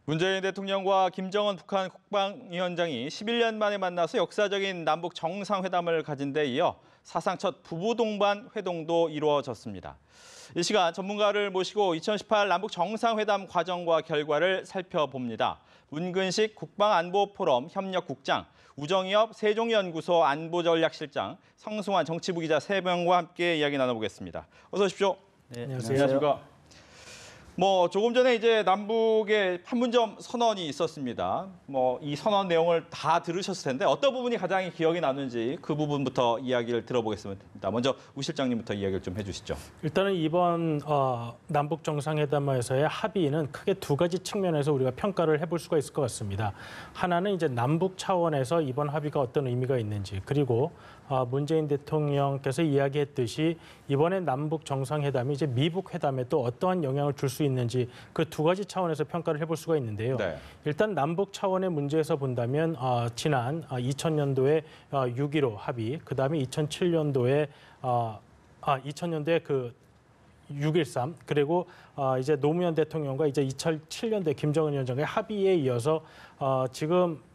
문재인 대통령과 김정은 북한 국방위원장이 11년 만에 만나서 역사적인 남북 정상회담을 가진 데 이어 사상 첫 부부 동반 회동도 이루어졌습니다. 이 시간 전문가를 모시고 2018 남북 정상회담 과정과 결과를 살펴봅니다. 문근식 국방안보포럼 협력국장, 우정희업 세종연구소 안보전략실장, 성승환 정치부 기자 3명과 함께 이야기 나눠보겠습니다. 어서 오십시오. 네, 안녕하십니까. 조금 전에 이제 남북의 판문점 선언이 있었습니다. 이 선언 내용을 다 들으셨을 텐데 어떤 부분이 가장 기억이 나는지 그 부분부터 이야기를 들어보겠습니다. 먼저 우 실장님부터 이야기를 좀 해주시죠. 일단은 이번 남북 정상회담에서의 합의는 크게 두 가지 측면에서 우리가 평가를 해볼 수가 있을 것 같습니다. 하나는 이제 남북 차원에서 이번 합의가 어떤 의미가 있는지, 그리고 문재인 대통령께서 이야기했듯이 이번에 남북 정상회담이 이제 미북 회담에 또 어떠한 영향을 줄 수 있는지 그 두 가지 차원에서 평가를 해볼 수가 있는데요. 네. 일단 남북 차원의 문제에서 본다면 지난 2000년도에 6.15 합의, 그다음에 2007년도에 2000년도에 그 6.13 그리고 이제 노무현 대통령과 이제 2007년도에 김정은 위원장의 합의에 이어서 지금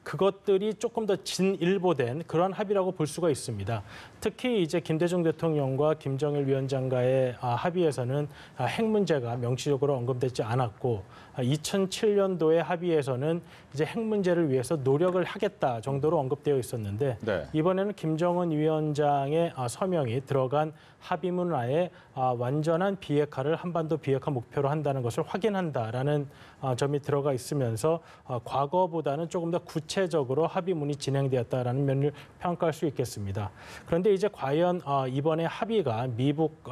그것들이 조금 더 진일보된 그런 합의라고 볼 수가 있습니다. 특히 이제 김대중 대통령과 김정일 위원장과의 합의에서는 핵 문제가 명시적으로 언급되지 않았고 2007년도의 합의에서는 이제 핵 문제를 위해서 노력을 하겠다 정도로 언급되어 있었는데 네. 이번에는 김정은 위원장의 서명이 들어간 합의문하에 완전한 비핵화를 한반도 비핵화 목표로 한다는 것을 확인한다라는 점이 들어가 있으면서 과거보다는 조금 더 구체적으로 합의문이 진행되었다라는 면을 평가할 수 있겠습니다. 그런데 이제 과연 이번에 합의가 미북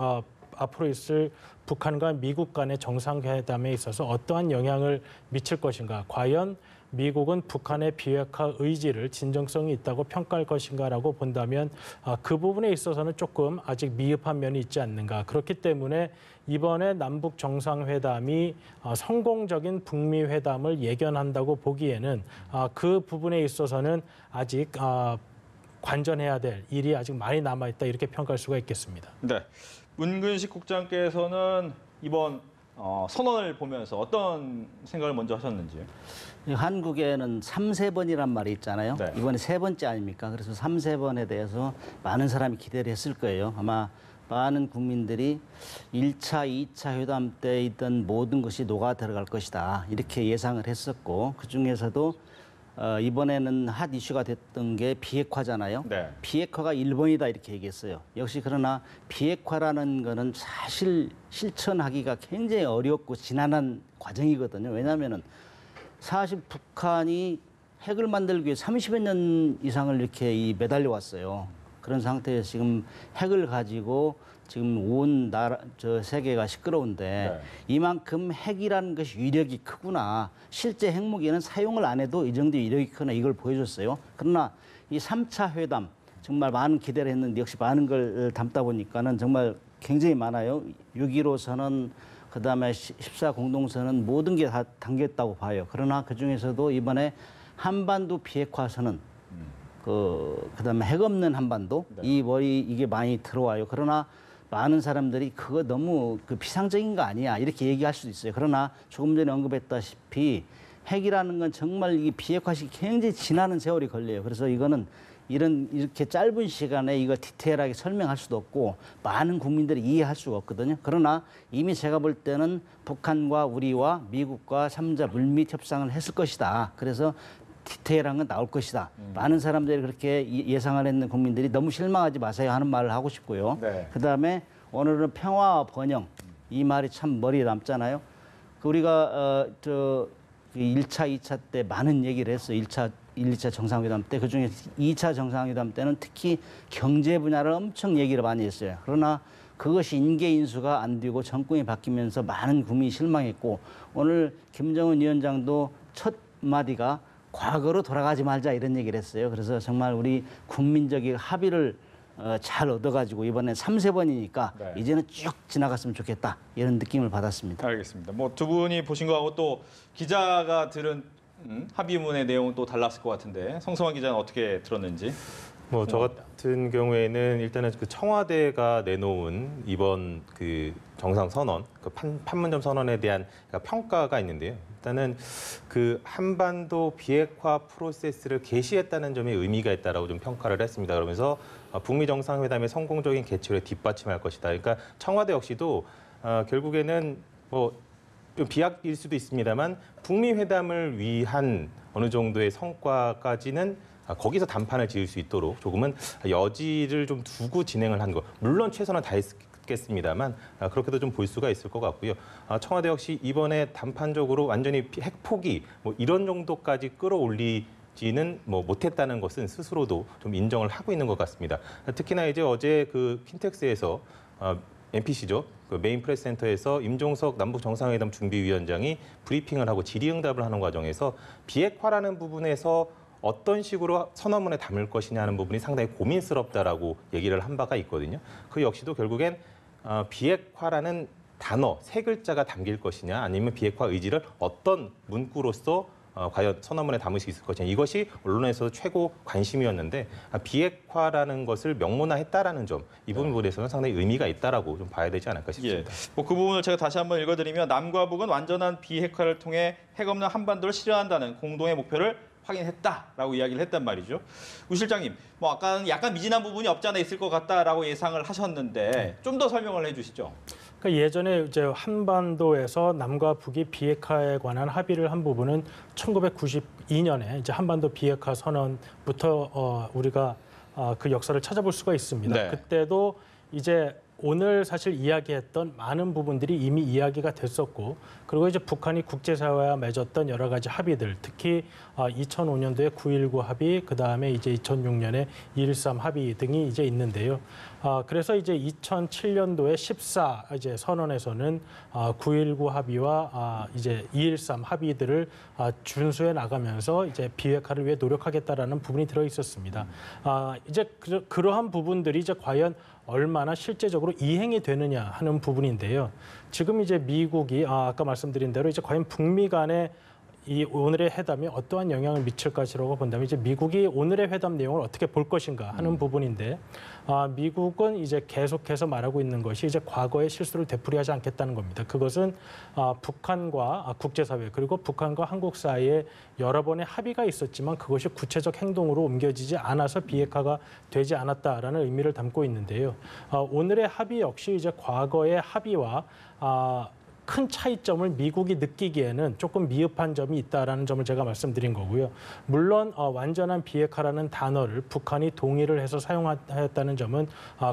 앞으로 있을 북한과 미국 간의 정상회담에 있어서 어떠한 영향을 미칠 것인가? 과연 미국은 북한의 비핵화 의지를 진정성이 있다고 평가할 것인가라고 본다면 그 부분에 있어서는 조금 아직 미흡한 면이 있지 않는가. 그렇기 때문에 이번에 남북 정상회담이 성공적인 북미 회담을 예견한다고 보기에는 그 부분에 있어서는 아직 관전해야 될 일이 아직 많이 남아있다 이렇게 평가할 수가 있겠습니다. 네, 문근식 국장께서는 이번 선언을 보면서 어떤 생각을 먼저 하셨는지요? 한국에는 3세번이란 말이 있잖아요. 네. 이번에 3번째 아닙니까? 그래서 3세번에 대해서 많은 사람이 기대를 했을 거예요. 아마 많은 국민들이 1차, 2차 회담 때 있던 모든 것이 녹아 들어갈 것이다. 이렇게 예상을 했었고 그중에서도 이번에는 핫 이슈가 됐던 게 비핵화잖아요. 네. 비핵화가 1번이다 이렇게 얘기했어요. 역시 그러나 비핵화라는 거는 사실 실천하기가 굉장히 어렵고 지난한 과정이거든요. 왜냐하면은 사실 북한이 핵을 만들기 위해 30여 년 이상을 이렇게 매달려 왔어요. 그런 상태에서 지금 핵을 가지고 지금 온 나라, 세계가 시끄러운데 네. 이만큼 핵이라는 것이 위력이 크구나. 실제 핵무기는 사용을 안 해도 이 정도 위력이 크구나. 이걸 보여줬어요. 그러나 이 3차 회담 정말 많은 기대를 했는데 역시 많은 걸 담다 보니까는 정말 굉장히 많아요. 6.15 선언, 그다음에 14 공동선언 모든 게 다 담겼다고 봐요. 그러나 그중에서도 이번에 한반도 비핵화 선언, 그다음에 핵 없는 한반도 네. 이게 많이 들어와요. 그러나 많은 사람들이 그거 너무 비상적인 거 아니야 이렇게 얘기할 수도 있어요. 그러나 조금 전에 언급했다시피 핵이라는 건 정말 이게 비핵화식이 굉장히 지나는 세월이 걸려요. 그래서 이거는 이렇게 짧은 시간에 이걸 디테일하게 설명할 수도 없고 많은 국민들이 이해할 수가 없거든요. 그러나 이미 제가 볼 때는 북한과 우리와 미국과 3자 물밑 협상을 했을 것이다. 그래서 디테일한 건 나올 것이다. 많은 사람들이 그렇게 예상을 했는 국민들이 너무 실망하지 마세요 하는 말을 하고 싶고요. 네. 그다음에 오늘은 평화와 번영 이 말이 참 머리에 남잖아요. 우리가 1차, 2차 때 많은 얘기를 했어요. 1, 2차 정상회담 때. 그중에 2차 정상회담 때는 특히 경제 분야를 엄청 얘기를 많이 했어요. 그러나 그것이 인계인수가 안 되고 정권이 바뀌면서 많은 국민이 실망했고 오늘 김정은 위원장도 첫 마디가 과거로 돌아가지 말자 이런 얘기를 했어요. 그래서 정말 우리 국민적인 합의를 잘 얻어가지고 이번에 3세번이니까 네. 이제는 쭉 지나갔으면 좋겠다 이런 느낌을 받았습니다. 알겠습니다. 두 분이 보신 거하고 또 기자가 들은 합의문의 내용은 또 달랐을 것 같은데 성승환 기자는 어떻게 들었는지? 저 같은 경우에는 일단은 그 청와대가 내놓은 이번 그 정상 선언, 그 판문점 선언에 대한 평가가 있는데요. 일단은 그 한반도 비핵화 프로세스를 개시했다는 점에 의미가 있다라고 좀 평가를 했습니다. 그러면서 북미 정상회담의 성공적인 개최를 뒷받침할 것이다. 그러니까 청와대 역시도 결국에는 좀 비약일 수도 있습니다만 북미 회담을 위한 어느 정도의 성과까지는 거기서 단판을 지을 수 있도록 조금은 여지를 좀 두고 진행을 한 거. 물론 최선을 다했겠습니다만 그렇게도 좀 볼 수가 있을 것 같고요. 청와대 역시 이번에 단판적으로 완전히 핵포기 이런 정도까지 끌어올리지는 못했다는 것은 스스로도 좀 인정을 하고 있는 것 같습니다. 특히나 이제 어제 그 킨텍스에서 NPC죠. 그 메인 프레스 센터에서 임종석 남북 정상회담 준비위원장이 브리핑을 하고 질의응답을 하는 과정에서 비핵화라는 부분에서 어떤 식으로 선언문에 담을 것이냐는 부분이 상당히 고민스럽다라고 얘기를 한 바가 있거든요. 그 역시도 결국엔 비핵화라는 단어 세 글자가 담길 것이냐 아니면 비핵화 의지를 어떤 문구로서 과연 선언문에 담을 수 있을 것이냐 이것이 언론에서 최고 관심이었는데 비핵화라는 것을 명문화했다라는 점 이 부분에서는 상당히 의미가 있다라고 좀 봐야 되지 않을까 싶습니다. 그 부분을 제가 다시 한번 읽어드리면 남과 북은 완전한 비핵화를 통해 핵 없는 한반도를 실현한다는 공동의 목표를 확인했다라고 이야기를 했단 말이죠. 우 실장님, 아까는 약간 미진한 부분이 없지 않아 있을 것 같다라고 예상을 하셨는데 좀 더 설명을 해주시죠. 그러니까 예전에 이제 한반도에서 남과 북이 비핵화에 관한 합의를 한 부분은 1992년에 이제 한반도 비핵화 선언부터 우리가 그 역사를 찾아볼 수가 있습니다. 네. 그때도 이제 오늘 사실 이야기했던 많은 부분들이 이미 이야기가 됐었고 그리고 이제 북한이 국제사회와 맺었던 여러 가지 합의들 특히 2005년도에 9.19 합의 그다음에 이제 2006년에 2.13 합의 등이 이제 있는데요. 그래서 이제 2007년도에 14 이제 선언에서는 9.19 합의와 이제 2.13 합의들을 준수해 나가면서 이제 비핵화를 위해 노력하겠다라는 부분이 들어 있었습니다. 이제 그러한 부분들이 이제 과연 얼마나 실제적으로 이행이 되느냐 하는 부분인데요. 지금 이제 미국이 아까 말씀드린 대로 이제 과연 북미 간의 이 오늘의 회담이 어떠한 영향을 미칠 것이라고 본다면 이제 미국이 오늘의 회담 내용을 어떻게 볼 것인가 하는 부분인데 미국은 이제 계속해서 말하고 있는 것이 이제 과거의 실수를 되풀이하지 않겠다는 겁니다. 그것은 북한과 국제사회 그리고 북한과 한국 사이에 여러 번의 합의가 있었지만 그것이 구체적 행동으로 옮겨지지 않아서 비핵화가 되지 않았다라는 의미를 담고 있는데요. 오늘의 합의 역시 이제 과거의 합의와 큰 차이점을 미국이 느끼기에는 조금 미흡한 점이 있다라는 점을 제가 말씀드린 거고요. 물론 완전한 비핵화라는 단어를 북한이 동의를 해서 사용하였다는 점은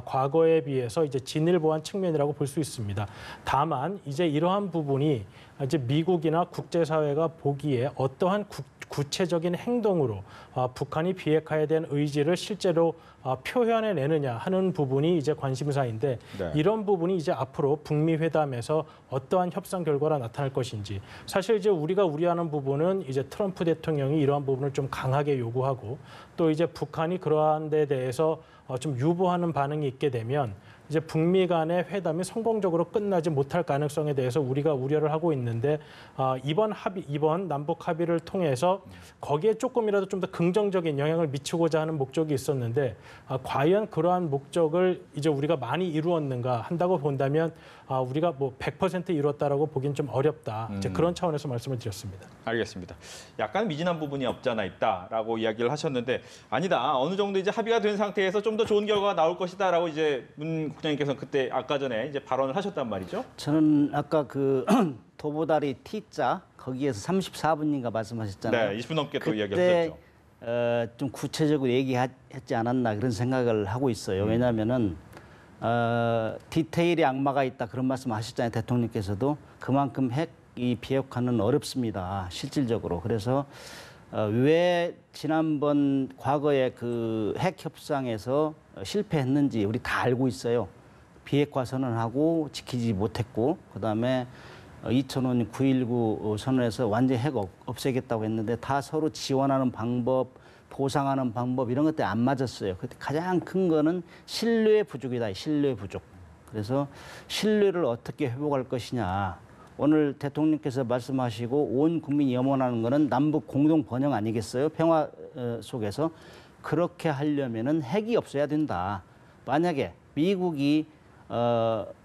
과거에 비해서 이제 진일보한 측면이라고 볼 수 있습니다. 다만 이제 이러한 부분이 이제 미국이나 국제사회가 보기에 어떠한 구체적인 행동으로 북한이 비핵화에 대한 의지를 실제로 표현해내느냐 하는 부분이 이제 관심사인데 네. 이런 부분이 이제 앞으로 북미 회담에서 어떠한 협상 결과가 나타날 것인지 사실 이제 우리가 우려하는 부분은 이제 트럼프 대통령이 이러한 부분을 좀 강하게 요구하고 또 이제 북한이 그러한 데 대해서 좀 유보하는 반응이 있게 되면 이제 북미 간의 회담이 성공적으로 끝나지 못할 가능성에 대해서 우리가 우려를 하고 있는데 이번 남북 합의를 통해서 거기에 조금이라도 좀 더 긍정적인 영향을 미치고자 하는 목적이 있었는데 과연 그러한 목적을 이제 우리가 많이 이루었는가 한다고 본다면 우리가 100% 이루었다라고 보기는 좀 어렵다. 이제 그런 차원에서 말씀을 드렸습니다. 알겠습니다. 약간 미진한 부분이 없지 않아 있다라고 이야기를 하셨는데 아니다. 어느 정도 이제 합의가 된 상태에서 좀 더 좋은 결과가 나올 것이다라고 이제 문 국장님께서는 그때 아까 전에 이제 발언을 하셨단 말이죠. 저는 아까 그 도보다리 T자 거기에서 34분인가 말씀하셨잖아요. 네, 20분 넘게 또 그때 이야기하셨죠. 좀 구체적으로 얘기했지 않았나 그런 생각을 하고 있어요. 왜냐하면은 디테일에 악마가 있다 그런 말씀하셨잖아요. 대통령께서도 그만큼 이 비핵화는 어렵습니다. 실질적으로. 그래서 왜 지난번 과거에 그 핵 협상에서 실패했는지 우리 다 알고 있어요. 비핵화 선언하고 지키지 못했고 그다음에 2005년 9.19 선언에서 완전히 핵 없애겠다고 했는데 다 서로 지원하는 방법, 보상하는 방법 이런 것들이 안 맞았어요. 그때 가장 큰 거는 신뢰 부족이다. 신뢰 부족. 그래서 신뢰를 어떻게 회복할 것이냐. 오늘 대통령께서 말씀하시고 온 국민이 염원하는 거는 남북 공동 번영 아니겠어요? 평화 속에서. 그렇게 하려면은 핵이 없어야 된다. 만약에 미국이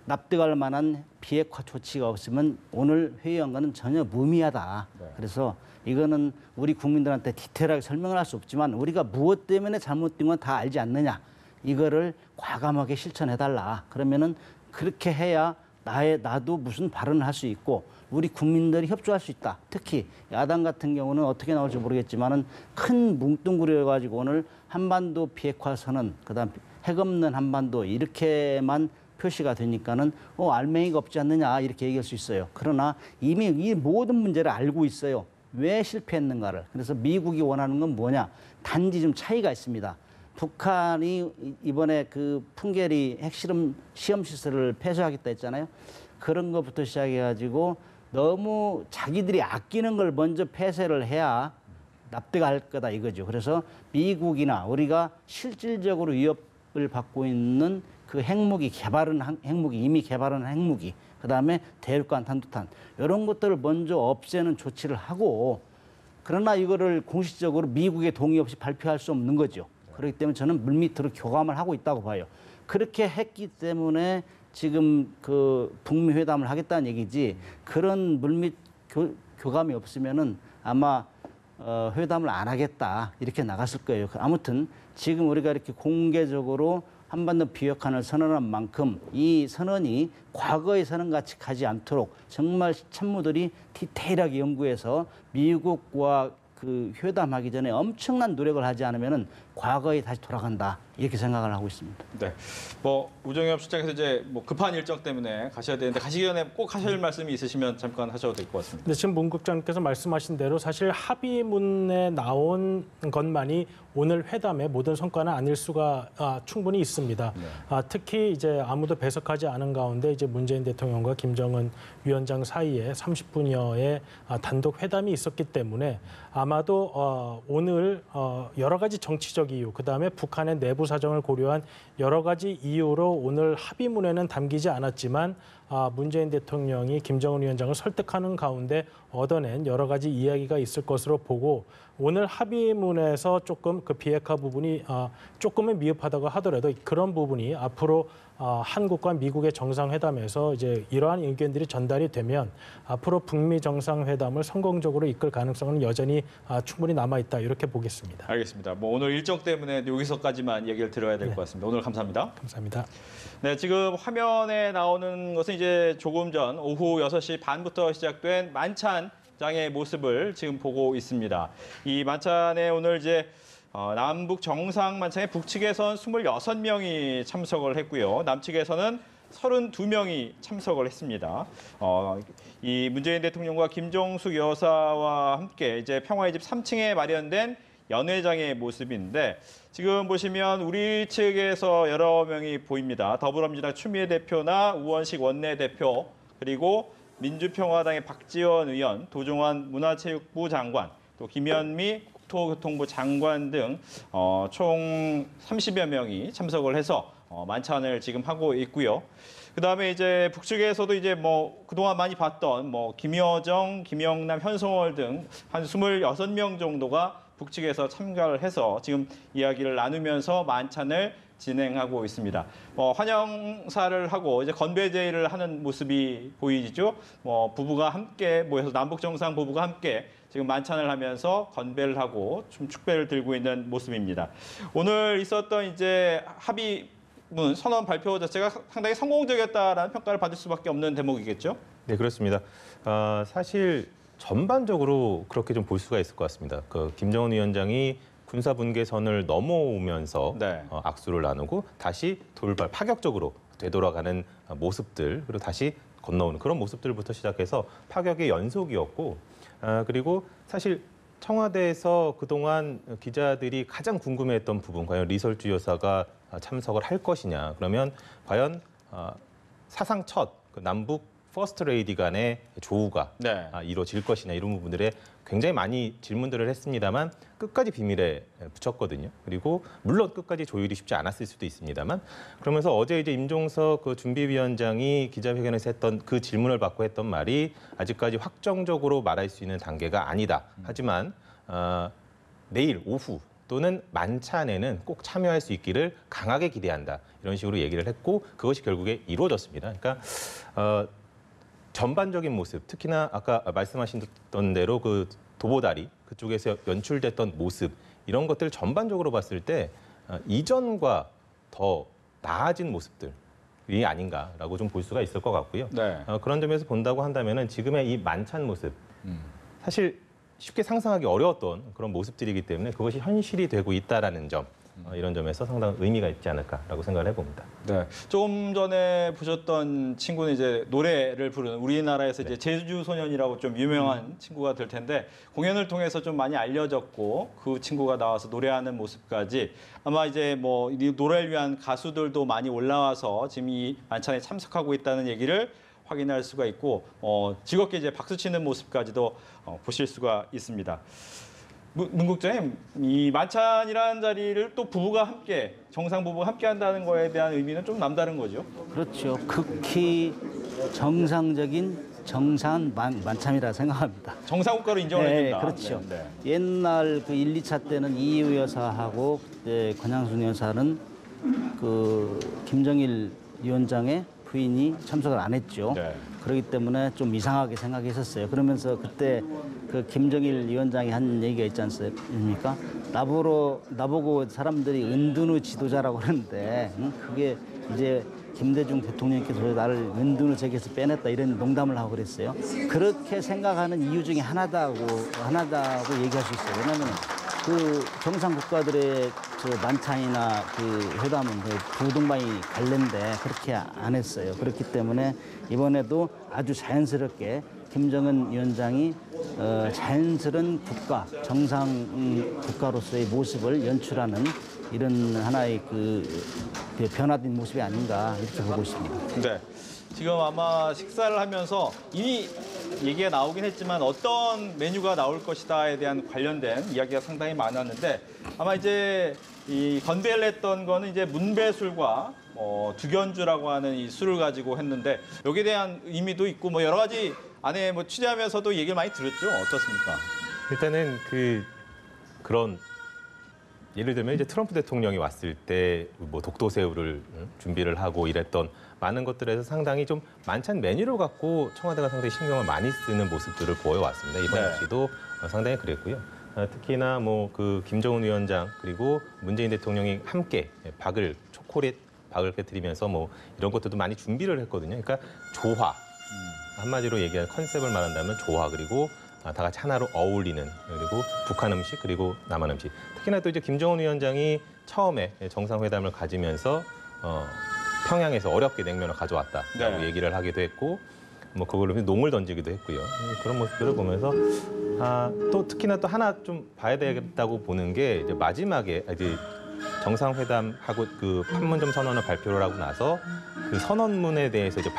납득할 만한 비핵화 조치가 없으면 오늘 회의안과는 전혀 무의미하다. 네. 그래서 이거는 우리 국민들한테 디테일하게 설명을 할 수 없지만 우리가 무엇 때문에 잘못된 건 다 알지 않느냐. 이거를 과감하게 실천해달라. 그러면은 그렇게 해야 나도 무슨 발언을 할 수 있고 우리 국민들이 협조할 수 있다. 특히 야당 같은 경우는 어떻게 나올지 모르겠지만은 큰 뭉뚱그려가지고 오늘 한반도 비핵화 선언, 그다음 핵 없는 한반도 이렇게만 표시가 되니까는 알맹이가 없지 않느냐 이렇게 얘기할 수 있어요. 그러나 이미 이 모든 문제를 알고 있어요. 왜 실패했는가를. 그래서 미국이 원하는 건 뭐냐? 단지 좀 차이가 있습니다. 북한이 이번에 그 풍계리 핵실험 시험 시설을 폐쇄하겠다 했잖아요. 그런 것부터 시작해가지고 너무 자기들이 아끼는 걸 먼저 폐쇄를 해야 납득할 거다 이거죠. 그래서 미국이나 우리가 실질적으로 위협을 받고 있는 그 핵무기 이미 개발한 핵무기, 그다음에 대륙간 탄도탄 이런 것들을 먼저 없애는 조치를 하고 그러나 이거를 공식적으로 미국의 동의 없이 발표할 수 없는 거죠. 그렇기 때문에 저는 물밑으로 교감을 하고 있다고 봐요. 그렇게 했기 때문에 지금 그 북미 회담을 하겠다는 얘기지 그런 물밑 교감이 없으면은 아마 회담을 안 하겠다 이렇게 나갔을 거예요. 아무튼 지금 우리가 이렇게 공개적으로 한반도 비핵화를 선언한 만큼 이 선언이 과거의 선언같이 가지 않도록 정말 참모들이 디테일하게 연구해서 미국과 그 회담하기 전에 엄청난 노력을 하지 않으면은 과거에 다시 돌아간다 이렇게 생각을 하고 있습니다. 네, 뭐 우정엽 실장께서 이제 뭐 급한 일정 때문에 가셔야 되는데 가시기 전에 꼭 하셔야 할 말씀이 있으시면 잠깐 하셔도 될 것 같습니다. 근데 지금 문 국장님께서 말씀하신 대로 사실 합의문에 나온 것만이 오늘 회담의 모든 성과는 아닐 수가 충분히 있습니다. 네. 특히 이제 아무도 배석하지 않은 가운데 이제 문재인 대통령과 김정은 위원장 사이에 30분여의 단독 회담이 있었기 때문에 아마도 오늘 여러 가지 정치적 이유, 그다음에 북한의 내부 사정을 고려한 여러 가지 이유로 오늘 합의문에는 담기지 않았지만 문재인 대통령이 김정은 위원장을 설득하는 가운데 얻어낸 여러 가지 이야기가 있을 것으로 보고 오늘 합의문에서 조금 그 비핵화 부분이 조금은 미흡하다고 하더라도 그런 부분이 앞으로 한국과 미국의 정상회담에서 이제 이러한 의견들이 전달이 되면 앞으로 북미 정상회담을 성공적으로 이끌 가능성은 여전히 충분히 남아 있다 이렇게 보겠습니다. 알겠습니다. 뭐 오늘 일정 때문에 여기서까지만 얘기를 들어야 될 것 네. 같습니다. 오늘 감사합니다. 감사합니다. 네, 지금 화면에 나오는 것은 이제 조금 전 오후 6시 반부터 시작된 만찬장의 모습을 지금 보고 있습니다. 이 만찬에 오늘 이제 남북 정상 만찬에 북측에선 26명이 참석을 했고요. 남측에서는 32명이 참석을 했습니다. 이 문재인 대통령과 김정숙 여사와 함께 이제 평화의 집 3층에 마련된 연회장의 모습인데 지금 보시면 우리 측에서 여러 명이 보입니다. 더불어민주당 추미애 대표나 우원식 원내대표 그리고 민주평화당의 박지원 의원, 도종환 문화체육부 장관, 또 김현미 국토교통부 장관 등 총 30여 명이 참석을 해서 만찬을 지금 하고 있고요. 그다음에 이제 북측에서도 이제 뭐 그동안 많이 봤던 뭐 김여정, 김영남, 현성월 등 한 26명 정도가 북측에서 참가를 해서 지금 이야기를 나누면서 만찬을 진행하고 있습니다. 환영사를 하고 이제 건배제의를 하는 모습이 보이죠. 부부가 함께 모여서 남북 정상 부부가 함께 지금 만찬을 하면서 건배를 하고 좀 축배를 들고 있는 모습입니다. 오늘 있었던 이제 합의문 선언 발표 자체가 상당히 성공적이었다라는 평가를 받을 수밖에 없는 대목이겠죠. 네, 그렇습니다. 사실 전반적으로 그렇게 좀 볼 수가 있을 것 같습니다. 그 김정은 위원장이 군사 분계선을 넘어오면서 네. 악수를 나누고 다시 파격적으로 되돌아가는 모습들 그리고 다시 건너오는 그런 모습들부터 시작해서 파격의 연속이었고 그리고 사실 청와대에서 그동안 기자들이 가장 궁금해했던 부분 과연 리설주 여사가 참석을 할 것이냐 그러면 과연 사상 첫 그 남북 퍼스트 레이디 간의 조우가 네. 이루어질 것이냐 이런 부분들에 굉장히 많이 질문들을 했습니다만 끝까지 비밀에 붙였거든요. 그리고 물론 끝까지 조율이 쉽지 않았을 수도 있습니다만 그러면서 어제 이제 임종석 그 준비위원장이 기자회견에서 했던 그 질문을 받고 했던 말이 아직까지 확정적으로 말할 수 있는 단계가 아니다. 하지만 내일 오후 또는 만찬에는 꼭 참여할 수 있기를 강하게 기대한다. 이런 식으로 얘기를 했고 그것이 결국에 이루어졌습니다. 그러니까 전반적인 모습, 특히나 아까 말씀하셨던 대로 그 도보다리 그쪽에서 연출됐던 모습 이런 것들 전반적으로 봤을 때 이전과 더 나아진 모습들이 아닌가라고 좀 볼 수가 있을 것 같고요. 네. 그런 점에서 본다고 한다면은 지금의 이 만찬 모습 사실 쉽게 상상하기 어려웠던 그런 모습들이기 때문에 그것이 현실이 되고 있다라는 점 이런 점에서 상당한 의미가 있지 않을까라고 생각을 해봅니다. 네. 조금 전에 보셨던 친구는 이제 노래를 부르는 우리나라에서 이제 제주 소년이라고 좀 유명한 친구가 될 텐데 공연을 통해서 좀 많이 알려졌고 그 친구가 나와서 노래하는 모습까지 아마 이제 뭐 이 노래를 위한 가수들도 많이 올라와서 지금 이 만찬에 참석하고 있다는 얘기를 확인할 수가 있고 즐겁게 이제 박수 치는 모습까지도 보실 수가 있습니다. 문국장님, 이 만찬이라는 자리를 또 부부가 함께, 정상 부부가 함께 한다는 거에 대한 의미는 좀 남다른 거죠? 그렇죠. 극히 정상적인 정상 만찬이라 생각합니다. 정상국가로 인정을 해준다. 그렇죠. 네, 옛날 그 1, 2차 때는 이유 여사하고 그때 권양순 여사는 그 김정일 위원장의 부인이 참석을 안 했죠. 네. 그렇기 때문에 좀 이상하게 생각했었어요. 그러면서 그때 그 김정일 위원장이 한 얘기가 있지 않습니까? 나보고 사람들이 은둔의 지도자라고 그러는데 그게 이제 김대중 대통령께서 나를 은둔의 제기에서 빼냈다 이런 농담을 하고 그랬어요. 그렇게 생각하는 이유 중에 하나다고 얘기할 수 있어요. 왜냐하면 그 정상 국가들의 저 만찬이나 그 회담은 그 부동반이 관련돼 그렇게 안 했어요. 그렇기 때문에 이번에도 아주 자연스럽게 김정은 위원장이 자연스러운 국가, 정상 국가로서의 모습을 연출하는 이런 하나의 그 변화된 모습이 아닌가 이렇게 보고 있습니다. 네. 지금 아마 식사를 하면서 이미 얘기가 나오긴 했지만 어떤 메뉴가 나올 것이다에 대한 관련된 이야기가 상당히 많았는데 아마 이제 이 건배를 했던 거는 이제 문배술과 두견주라고 하는 이 술을 가지고 했는데 여기에 대한 의미도 있고 뭐 여러 가지 안에 뭐 취재하면서도 얘기를 많이 들었죠. 어떻습니까? 일단은 그런 예를 들면 이제 트럼프 대통령이 왔을 때 뭐 독도새우를 준비를 하고 이랬던 많은 것들에서 상당히 좀 만찬 메뉴를 갖고 청와대가 상당히 신경을 많이 쓰는 모습들을 보여왔습니다. 이번 네. 역시도 상당히 그랬고요. 특히나 뭐 그 김정은 위원장 그리고 문재인 대통령이 함께 초콜릿 박을 깨뜨리면서 뭐 이런 것들도 많이 준비를 했거든요. 그러니까 조화 한마디로 얘기하는 컨셉을 말한다면 조화 그리고 다 같이 하나로 어울리는 그리고 북한 음식 그리고 남한 음식 특히나 또 이제 김정은 위원장이 처음에 정상회담을 가지면서 평양에서 어렵게 냉면을 가져왔다라고 네. 얘기를 얘기를 하기도 했고 뭐 그걸로 농을 던지기도 했고요. 그런 모습들을 보면서 또 특히나 또 하나 좀 봐야 되겠다고 보는 게 이제 마지막에 이제 정상회담하고 그 판문점 선언을 발표를 하고 나서 그 선언문에 대해서 이제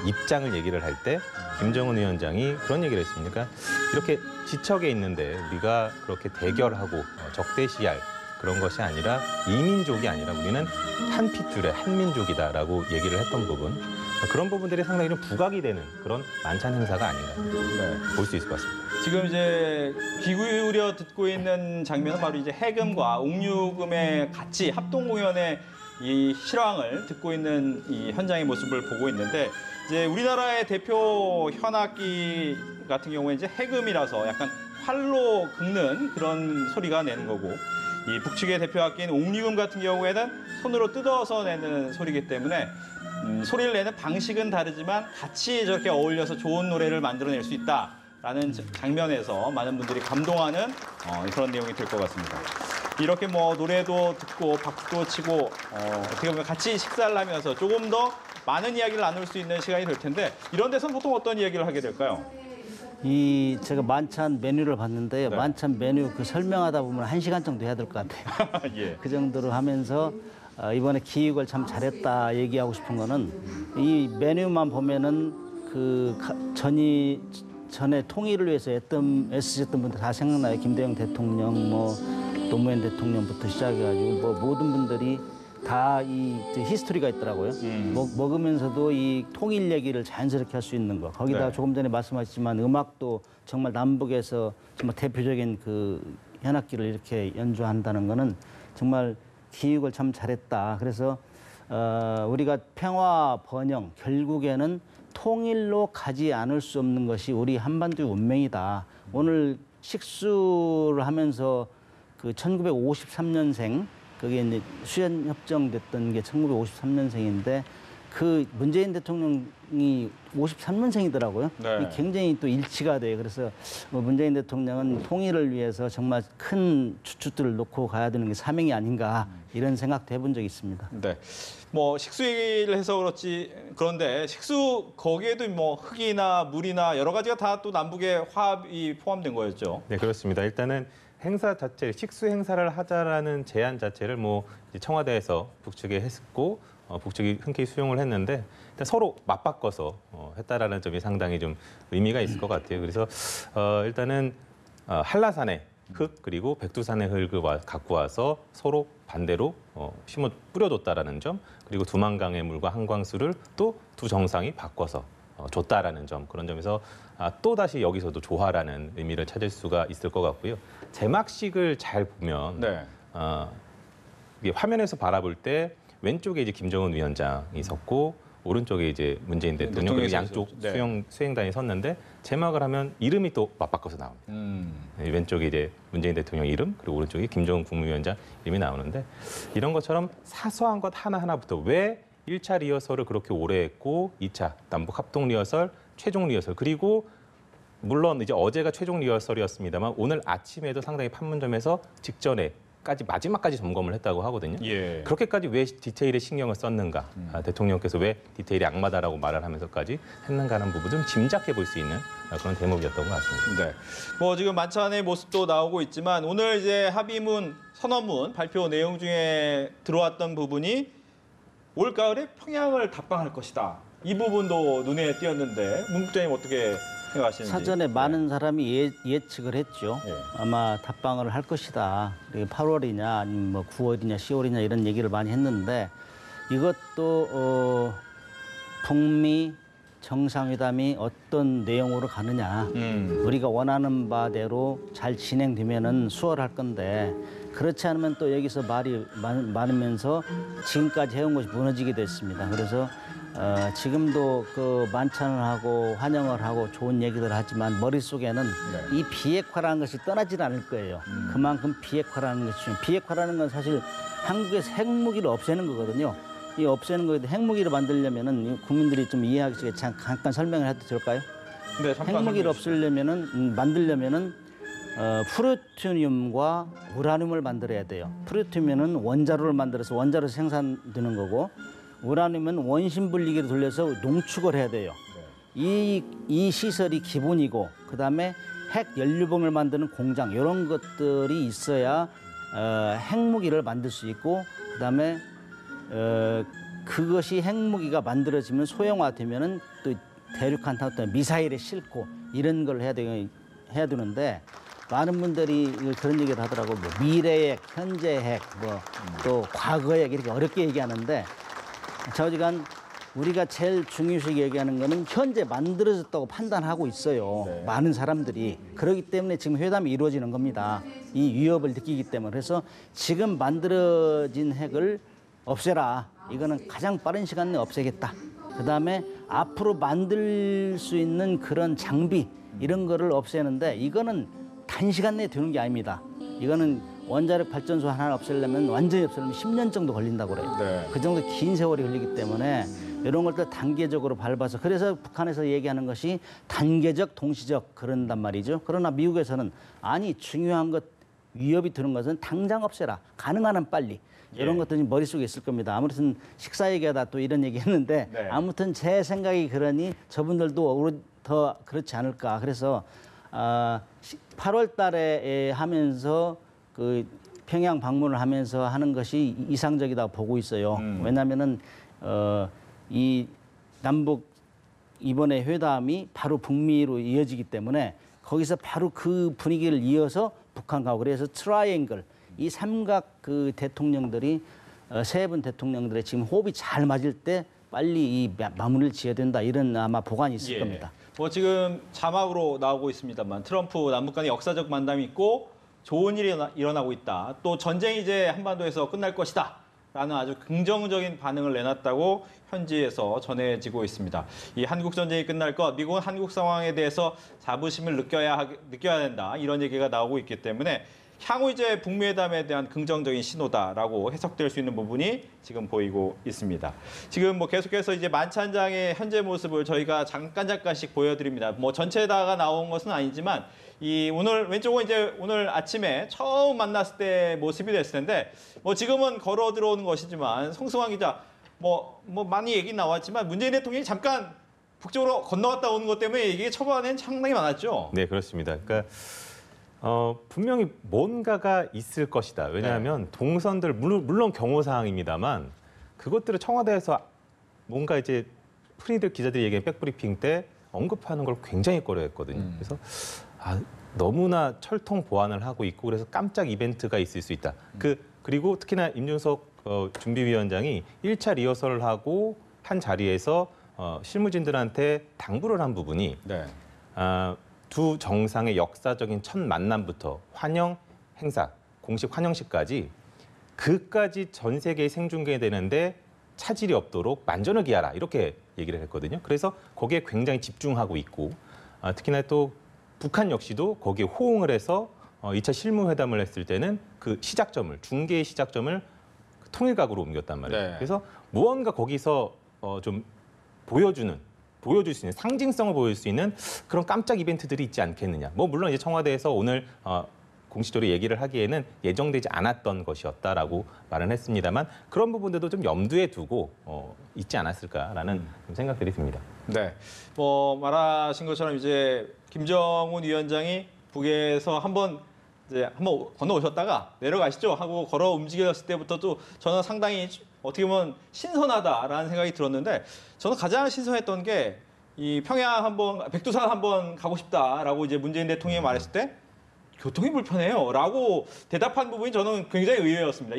입장을 얘기를 할 때 김정은 위원장이 그런 얘기를 했습니까? 이렇게 지척에 있는데 우리가 그렇게 대결하고 적대시할 그런 것이 아니라 이민족이 아니라 우리는 한 핏줄의 한민족이다라고 얘기를 했던 부분 그런 부분들이 상당히 좀 부각이 되는 그런 만찬 행사가 아닌가 볼 수 있을 것 같습니다. 지금 이제 귀 기울여 듣고 있는 장면은 바로 이제 해금과 옥류금의 같이 합동 공연의 이 실황을 듣고 있는 이 현장의 모습을 보고 있는데 이제 우리나라의 대표 현악기 같은 경우에 이제 해금이라서 약간 활로 긁는 그런 소리가 내는 거고 이 북측의 대표 악기인 옥류금 같은 경우에는 손으로 뜯어서 내는 소리이기 때문에 소리를 내는 방식은 다르지만 같이 저렇게 어울려서 좋은 노래를 만들어낼 수 있다라는 장면에서 많은 분들이 감동하는 그런 내용이 될 것 같습니다. 이렇게 뭐 노래도 듣고 박수도 치고 어떻게 보면 같이 식사를 하면서 조금 더 많은 이야기를 나눌 수 있는 시간이 될 텐데 이런 데서는 보통 어떤 이야기를 하게 될까요? 제가 만찬 메뉴를 봤는데요. 네. 만찬 메뉴 그 설명하다 보면 1시간 정도 해야 될 것 같아요. 예. 그 정도로 하면서 이번에 기획을 참 잘했다 얘기하고 싶은 거는 이 메뉴만 보면은 전에 통일을 위해서 애쓰셨던 분들 다 생각나요. 김대중 대통령, 뭐 노무현 대통령부터 시작해가지고 뭐 모든 분들이 다 이 히스토리가 있더라고요. 먹으면서도 이 통일 얘기를 자연스럽게 할 수 있는 거. 거기다 네. 조금 전에 말씀하셨지만 음악도 정말 남북에서 정말 대표적인 현악기를 이렇게 연주한다는 거는 정말 기획을 참 잘했다. 그래서 우리가 평화 번영 결국에는 통일로 가지 않을 수 없는 것이 우리 한반도의 운명이다. 오늘 식수를 하면서 그 1953년생 그게 이제 수연 협정됐던 게 1953년생인데 그 문재인 대통령이 53년생이더라고요. 네. 굉장히 또 일치가 돼요. 그래서 문재인 대통령은 통일을 위해서 정말 큰 주축들을 놓고 가야 되는 게 사명이 아닌가 이런 생각도 해본 적이 있습니다. 네. 뭐 식수 얘기를 해서 그렇지 그런데 식수 거기에도 뭐 흙이나 물이나 여러 가지가 다 또 남북의 화합이 포함된 거였죠. 네, 그렇습니다. 일단은 행사 자체, 식수 행사를 하자라는 제안 자체를 뭐 이제 청와대에서 북측에 했고 북측이 흔쾌히 수용을 했는데 일단 서로 맞바꿔서 했다라는 점이 상당히 좀 의미가 있을 것 같아요. 그래서 일단은 한라산의 흙 그리고 백두산의 흙을 갖고 와서 서로 반대로 심어 뿌려줬다라는 점 그리고 두만강의 물과 한광수를 또 두 정상이 바꿔서 줬다라는 점 그런 점에서 또 다시 여기서도 조화라는 의미를 찾을 수가 있을 것 같고요. 제막식을 잘 보면 네. 이게 화면에서 바라볼 때 왼쪽에 이제 김정은 위원장이 섰고 오른쪽에 이제 문재인 대통령 그리고 양쪽 네. 수행단이 섰는데 제막을 하면 이름이 또 맞바꿔서 나옵니다. 왼쪽에 이제 문재인 대통령 이름 그리고 오른쪽에 김정은 국무위원장 이름이 나오는데 이런 것처럼 사소한 것 하나하나부터 왜 1차 리허설을 그렇게 오래 했고 2차 남북 합동 리허설, 최종 리허설 그리고 물론 이제 어제가 최종 리허설이었습니다만 오늘 아침에도 상당히 판문점에서 직전에까지 마지막까지 점검을 했다고 하거든요. 예. 그렇게까지 왜 디테일에 신경을 썼는가? 대통령께서 왜 디테일이 악마다라고 말을 하면서까지 했는가 하는 부분 좀 짐작해 볼 수 있는 그런 대목이었던 것 같습니다. 네. 뭐 지금 만찬의 모습도 나오고 있지만 오늘 이제 합의문 선언문 발표 내용 중에 들어왔던 부분이 올가을에 평양을 답방할 것이다. 이 부분도 눈에 띄었는데 문 국장님 어떻게 생각하시는지. 사전에 많은 사람이 예측을 했죠. 예. 아마 답방을 할 것이다. 8월이냐 아니면 뭐 9월이냐 10월이냐 이런 얘기를 많이 했는데 이것도 북미 정상회담이 어떤 내용으로 가느냐. 우리가 원하는 바대로 잘 진행되면은 수월할 건데 그렇지 않으면 또 여기서 말이 많으면서 지금까지 해온 것이 무너지게 됐습니다. 그래서 지금도 그 만찬을 하고 환영을 하고 좋은 얘기들 하지만 머릿속에는 이 비핵화라는 것이 떠나질 않을 거예요. 그만큼 비핵화라는 것이 비핵화라는 건 사실 한국에서 핵무기를 없애는 거거든요. 이 없애는 거에 핵무기를 만들려면은 국민들이 좀 이해하기 쉽게 잠깐 설명을 해도 될까요? 네, 잠깐 핵무기를 설명해 주시죠. 없애려면은 만들려면은 플루토늄과 우라늄을 만들어야 돼요. 플루토늄은 원자로를 만들어서 원자로 생산되는 거고 우라늄은 원심 분리기를 돌려서 농축을 해야 돼요. 이 시설이 기본이고 그다음에 핵 연료봉을 만드는 공장 이런 것들이 있어야 핵무기를 만들 수 있고 그다음에 그것이 핵무기가 만들어지면 소형화되면은 또 대륙간 어떤 미사일에 싣고 이런 걸 해야 되는데 많은 분들이 그런 얘기를 하더라고. 뭐 미래핵, 현재핵, 뭐 또 과거핵 이렇게 어렵게 얘기하는데 좌우지간 우리가 제일 중요시 얘기하는 거는 현재 만들어졌다고 판단하고 있어요. 네. 많은 사람들이. 그렇기 때문에 지금 회담이 이루어지는 겁니다. 이 위협을 느끼기 때문에. 그래서 지금 만들어진 핵을 없애라. 이거는 가장 빠른 시간 내에 없애겠다. 그다음에 앞으로 만들 수 있는 그런 장비 이런 거를 없애는데 이거는 단시간 내에 되는 게 아닙니다. 이거는 원자력 발전소 하나 없애려면 완전히 없애려면 10년 정도 걸린다고 그래요. 네. 그 정도 긴 세월이 걸리기 때문에 이런 것들 단계적으로 밟아서 그래서 북한에서 얘기하는 것이 단계적, 동시적 그런단 말이죠. 그러나 미국에서는 아니 중요한 것 위협이 드는 것은 당장 없애라. 가능한 한 빨리. 이런 것들이 머릿속에 있을 겁니다. 아무튼 식사 얘기하다 또 이런 얘기 했는데 네. 아무튼 제 생각이 그러니 저분들도 더 그렇지 않을까. 그래서 8월 달에 하면서 그 평양 방문을 하면서 하는 것이 이상적이라고 보고 있어요. 왜냐하면은 이 남북 이번에 회담이 바로 북미로 이어지기 때문에 거기서 바로 그 분위기를 이어서 북한 가고 그래서 트라이앵글 이 삼각 그 대통령들이 세 분 대통령들의 지금 호흡이 잘 맞을 때 빨리 이 마무리를 지어야 된다 이런 아마 보관이 있을 겁니다. 뭐 지금 자막으로 나오고 있습니다만 트럼프 남북 간의 역사적 만남이 있고 좋은 일이 일어나고 있다. 또 전쟁이 이제 한반도에서 끝날 것이다. 라는 아주 긍정적인 반응을 내놨다고 현지에서 전해지고 있습니다. 이 한국 전쟁이 끝날 것, 미국은 한국 상황에 대해서 자부심을 느껴야 된다. 이런 얘기가 나오고 있기 때문에 향후 이제 북미 회담에 대한 긍정적인 신호다라고 해석될 수 있는 부분이 지금 보이고 있습니다. 지금 뭐 계속해서 이제 만찬장의 현재 모습을 저희가 잠깐씩 보여드립니다. 뭐 전체 다가 나온 것은 아니지만 이 오늘 왼쪽은 이제 오늘 아침에 처음 만났을 때 모습이 됐을 텐데 뭐 지금은 걸어 들어오는 것이지만 송승환 기자 뭐 많이 얘기 나왔지만 문재인 대통령이 잠깐 북쪽으로 건너갔다 오는 것 때문에 이게 초반엔 상당히 많았죠. 네, 그렇습니다. 그러니까 분명히 뭔가가 있을 것이다. 왜냐하면 동선들 물론 경호 사항입니다만 그것들을 청와대에서 뭔가 이제 흔히들 기자들이 얘기한 백브리핑 때 언급하는 걸 굉장히 꺼려했거든요. 그래서 너무나 철통 보완을 하고 있고 그래서 깜짝 이벤트가 있을 수 있다. 그리고 특히나 임준석 준비위원장이 1차 리허설을 하고 한 자리에서 실무진들한테 당부를 한 부분이 두 정상의 역사적인 첫 만남부터 환영 행사, 공식 환영식까지 그까지 전 세계에 생중계되는데 차질이 없도록 만전을 기하라 이렇게 얘기를 했거든요. 그래서 거기에 굉장히 집중하고 있고 특히나 또 북한 역시도 거기에 호응을 해서 2차 실무회담을 했을 때는 그 시작점을 중계의 시작점을 통일각으로 옮겼단 말이에요. 네. 그래서 무언가 거기서 좀 보여줄 수 있는 상징성을 보여줄 수 있는 그런 깜짝 이벤트들이 있지 않겠느냐. 뭐 물론 이제 청와대에서 오늘 공식적으로 얘기를 하기에는 예정되지 않았던 것이었다라고 말은 했습니다만 그런 부분들도 좀 염두에 두고 있지 않았을까라는 좀 생각들이 듭니다. 네, 뭐 말하신 것처럼 이제 김정은 위원장이 북에서 한번 건너오셨다가 내려가시죠 하고 걸어 움직였을 때부터도 저는 상당히 어떻게 보면 신선하다라는 생각이 들었는데 저는 가장 신선했던 게 이 평양 한번 백두산 한번 가고 싶다라고 이제 문재인 대통령이 말했을 때 교통이 불편해요라고 대답한 부분이 저는 굉장히 의외였습니다.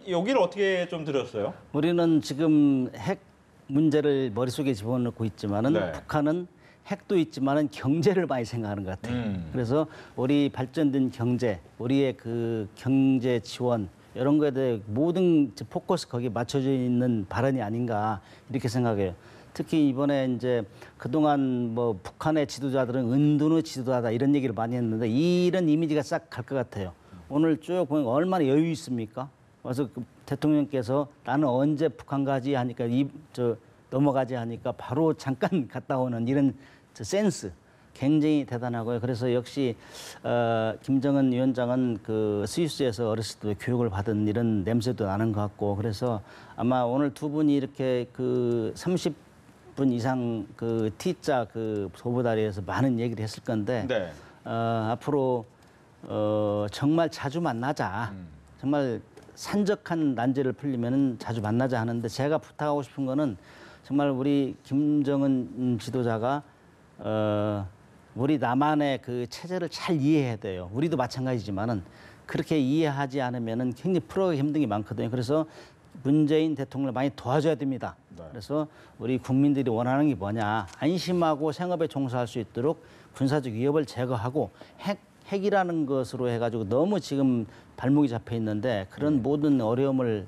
여기를 어떻게 좀 들었어요? 우리는 지금 핵 문제를 머릿속에 집어넣고 있지만은 네. 북한은 핵도 있지만은 경제를 많이 생각하는 것 같아요. 그래서 우리 발전된 경제, 우리의 그 경제 지원 이런 거에 대해 모든 포커스 거기에 맞춰져 있는 발언이 아닌가 이렇게 생각해요. 특히 이번에 이제 그동안 뭐 북한의 지도자들은 은둔의 지도자다 이런 얘기를 많이 했는데 이런 이미지가 싹 갈 것 같아요. 오늘 쭉 보면 얼마나 여유 있습니까? 그래서 그 대통령께서 나는 언제 북한 가지 하니까 넘어가지 하니까 바로 잠깐 갔다 오는 이런 센스 굉장히 대단하고요. 그래서 역시 김정은 위원장은 그 스위스에서 어렸을 때 교육을 받은 이런 냄새도 나는 것 같고 그래서 아마 오늘 두 분이 이렇게 그 30분 이상 그 T자 그 소보다리에서 많은 얘기를 했을 건데 네. 앞으로 정말 자주 만나자. 정말 산적한 난제를 풀리면은 자주 만나자 하는데 제가 부탁하고 싶은 거는 정말 우리 김정은 지도자가 우리 남한의 그 체제를 잘 이해해야 돼요. 우리도 마찬가지지만은 그렇게 이해하지 않으면은 굉장히 풀어가기 힘든 게 많거든요. 그래서 문재인 대통령을 많이 도와줘야 됩니다. 네. 그래서 우리 국민들이 원하는 게 뭐냐. 안심하고 생업에 종사할 수 있도록 군사적 위협을 제거하고 핵이라는 것으로 해가지고 너무 지금 발목이 잡혀 있는데 그런 모든 어려움을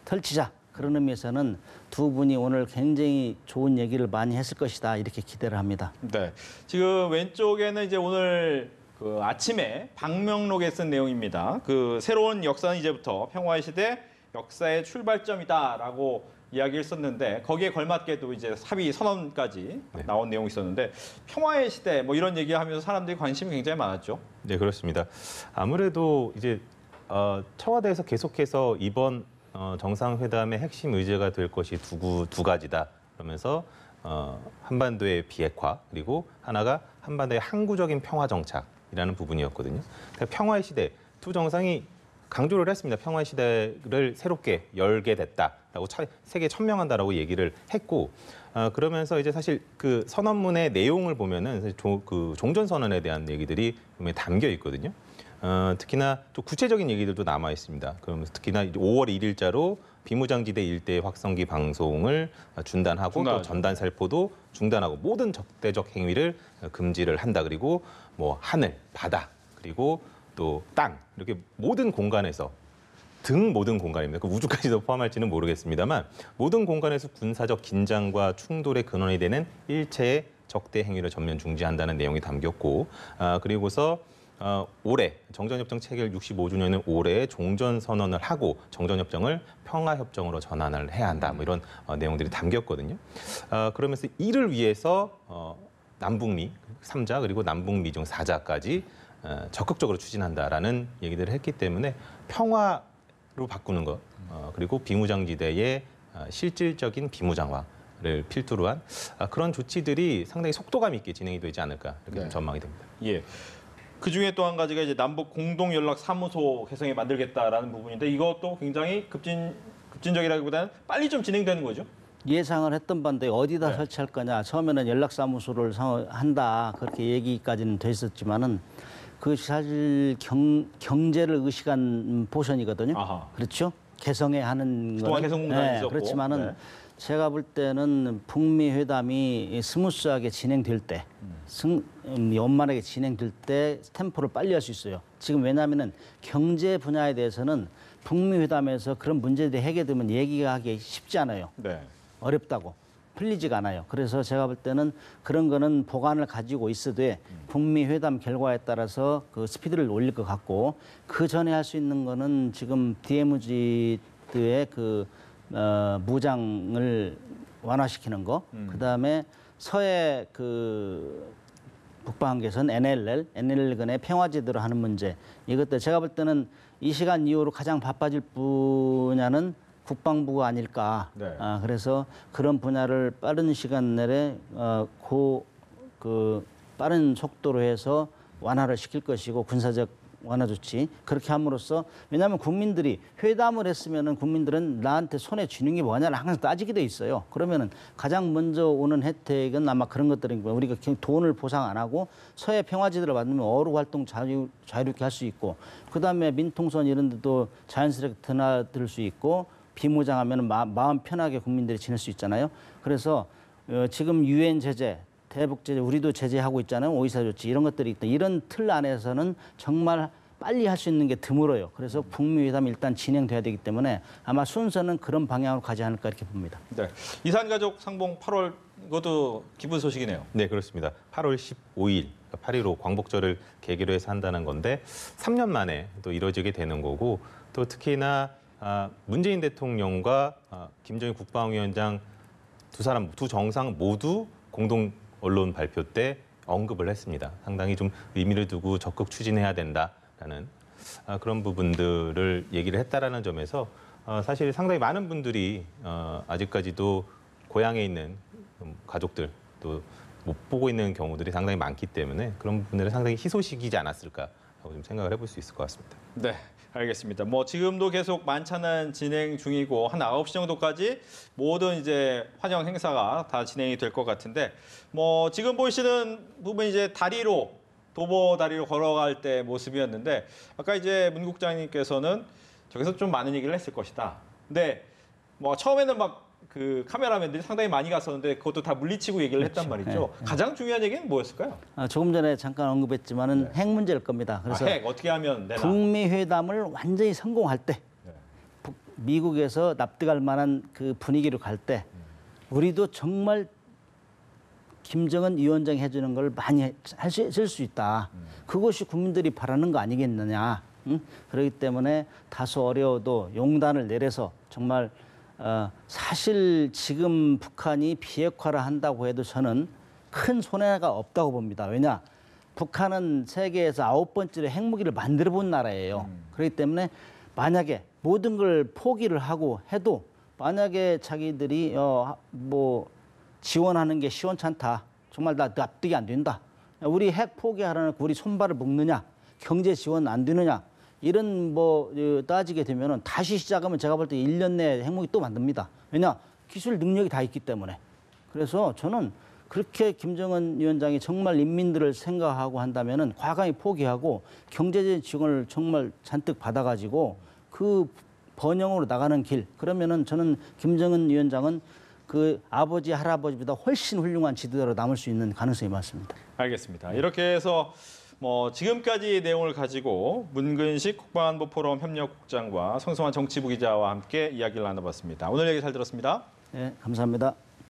펼치자. 그런 의미에서는 두 분이 오늘 굉장히 좋은 얘기를 많이 했을 것이다. 이렇게 기대를 합니다. 네. 지금 왼쪽에는 이제 오늘 그 아침에 방명록에 쓴 내용입니다. 그 새로운 역사는 이제부터 평화의 시대 역사의 출발점이다라고 이야기를 썼는데 거기에 걸맞게도 이제 합의 선언까지 나온 내용이 있었는데 평화의 시대 뭐 이런 얘기하면서 사람들이 관심이 굉장히 많았죠. 네, 그렇습니다. 아무래도 이제 청와대에서 계속해서 이번 정상회담의 핵심 의제가 될 것이 두 가지다. 그러면서 한반도의 비핵화 그리고 하나가 한반도의 항구적인 평화 정착이라는 부분이었거든요. 평화의 시대 두 정상이 강조를 했습니다. 평화의 시대를 새롭게 열게 됐다라고 세계에 천명한다라고 얘기를 했고 그러면서 이제 사실 그 선언문의 내용을 보면은 사실 그 종전선언에 대한 얘기들이 담겨 있거든요. 특히나 또 구체적인 얘기들도 남아 있습니다. 그러면서 특히나 5월 1일자로 비무장지대 일대 확성기 방송을 중단하고 또 전단 살포도 중단하고 모든 적대적 행위를 금지를 한다. 그리고 뭐 하늘, 바다 그리고 또 땅 이렇게 모든 공간에서 등 모든 공간입니다. 그 우주까지도 포함할지는 모르겠습니다만 모든 공간에서 군사적 긴장과 충돌의 근원이 되는 일체의 적대 행위를 전면 중지한다는 내용이 담겼고 그리고서 올해 정전협정 체결 65주년은 올해 종전선언을 하고 정전협정을 평화협정으로 전환을 해야 한다. 뭐 이런 내용들이 담겼거든요. 그러면서 이를 위해서 남북미 3자 그리고 남북미 중 4자까지 적극적으로 추진한다라는 얘기들을 했기 때문에 평화로 바꾸는 것 그리고 비무장지대의 실질적인 비무장화를 필두로 한 그런 조치들이 상당히 속도감 있게 진행이 되지 않을까 이렇게 좀 전망이 됩니다. 예. 그 중에 또 한 가지가 이제 남북 공동 연락 사무소 개성에 만들겠다라는 부분인데 이것도 굉장히 급진적이라기보다는 빨리 좀 진행되는 거죠. 예상을 했던 반대 어디다 네. 설치할 거냐. 처음에는 연락사무소를 한다 그렇게 얘기까지는 돼 있었지만은 그것이 사실 경제를 의식한 포션이거든요. 아하. 그렇죠? 개성에 하는 그동안 개성 공단이 있었고. 그렇지만은 네. 제가 볼 때는 북미 회담이 스무스하게 진행될 때, 원만하게 진행될 때 템포를 빨리 할 수 있어요. 지금 왜냐하면은 경제 분야에 대해서는 북미 회담에서 그런 문제들이 해결되면 얘기가 하기 쉽지 않아요. 네. 어렵다고. 풀리지가 않아요. 그래서 제가 볼 때는 그런 거는 보관을 가지고 있어도 북미 회담 결과에 따라서 그 스피드를 올릴 것 같고 그 전에 할 수 있는 거는 지금 DMZ의 그 무장을 완화시키는 거, 그다음에 서해 그 북방한계선 NLL 간의 평화 제대로 하는 문제. 이것도 제가 볼 때는 이 시간 이후로 가장 바빠질 분야는 국방부가 아닐까. 네. 그래서 그런 분야를 빠른 시간 내에 빠른 속도로 해서 완화를 시킬 것이고 군사적 완화 조치 그렇게 함으로써 왜냐하면 국민들이 회담을 했으면은 국민들은 나한테 손에 쥐는 게 뭐냐를 항상 따지게 돼 있어요. 그러면은 가장 먼저 오는 혜택은 아마 그런 것들인 거예요. 우리가 돈을 보상 안 하고 서해 평화지대를 만들면 어로 활동 자유롭게 할 수 있고 그다음에 민통선 이런 데도 자연스럽게 드나들 수 있고 비무장하면 마음 편하게 국민들이 지낼 수 있잖아요. 그래서 지금 유엔 제재, 대북 제재, 우리도 제재하고 있잖아요. 오이사 조치 이런 것들이 있다. 이런 틀 안에서는 정말 빨리 할 수 있는 게 드물어요. 그래서 북미 회담이 일단 진행돼야 되기 때문에 아마 순서는 그런 방향으로 가지 않을까 이렇게 봅니다. 네. 이산가족 상봉 8월 이것도 기쁜 소식이네요. 네, 그렇습니다. 8월 15일, 8.15 광복절을 계기로 해서 한다는 건데 3년 만에 또 이루어지게 되는 거고 또 특히나 문재인 대통령과 김정일 국방위원장 두 정상 모두 공동 언론 발표 때 언급을 했습니다. 상당히 좀 의미를 두고 적극 추진해야 된다라는 그런 부분들을 얘기를 했다라는 점에서 사실 상당히 많은 분들이 아직까지도 고향에 있는 가족들 또 못 보고 있는 경우들이 상당히 많기 때문에 그런 부분들은 상당히 희소식이지 않았을까 하고 좀 생각을 해볼 수 있을 것 같습니다. 네, 알겠습니다. 뭐 지금도 계속 만찬은 진행 중이고 한 9시 정도까지 모든 이제 환영 행사가 다 진행이 될 것 같은데 뭐 지금 보이시는 부분 이제 도보 다리로 걸어갈 때 모습이었는데 아까 이제 문 국장님께서는 저기서 좀 많은 얘기를 했을 것이다. 근데 뭐 처음에는 막 그 카메라맨들이 상당히 많이 갔었는데 그것도 다 물리치고 얘기를 했단 말이죠. 네. 가장 중요한 얘기는 뭐였을까요? 조금 전에 잠깐 언급했지만은 핵 문제일 겁니다. 그래서 핵 어떻게 하면 되나? 북미 회담을 완전히 성공할 때 네. 미국에서 납득할 만한 그 분위기로 갈 때 우리도 정말 김정은 위원장이 해주는 걸 많이 쓸 수 있다. 그것이 국민들이 바라는 거 아니겠느냐. 응? 그렇기 때문에 다소 어려워도 용단을 내려서 정말 사실 지금 북한이 비핵화를 한다고 해도 저는 큰 손해가 없다고 봅니다. 왜냐? 북한은 세계에서 9번째로 핵무기를 만들어 본 나라예요. 그렇기 때문에 만약에 모든 걸 포기를 하고 해도 만약에 자기들이 지원하는 게 시원찮다. 정말 나 납득이 안 된다. 우리 핵 포기하라는 우리 손발을 묶느냐. 경제 지원 안 되느냐. 이런 따지게 되면은 다시 시작하면 제가 볼 때 1년 내에 핵무기 또 만듭니다. 왜냐? 기술 능력이 다 있기 때문에. 그래서 저는 그렇게 김정은 위원장이 정말 인민들을 생각하고 한다면은 과감히 포기하고 경제적인 지원을 정말 잔뜩 받아가지고 그 번영으로 나가는 길. 그러면은 저는 김정은 위원장은 그 아버지, 할아버지보다 훨씬 훌륭한 지도자로 남을 수 있는 가능성이 많습니다. 알겠습니다. 이렇게 해서 지금까지 내용을 가지고 문근식 국방안보포럼 협력국장과 성성환 정치부 기자와 함께 이야기를 나눠봤습니다. 오늘 얘기 잘 들었습니다. 네, 감사합니다.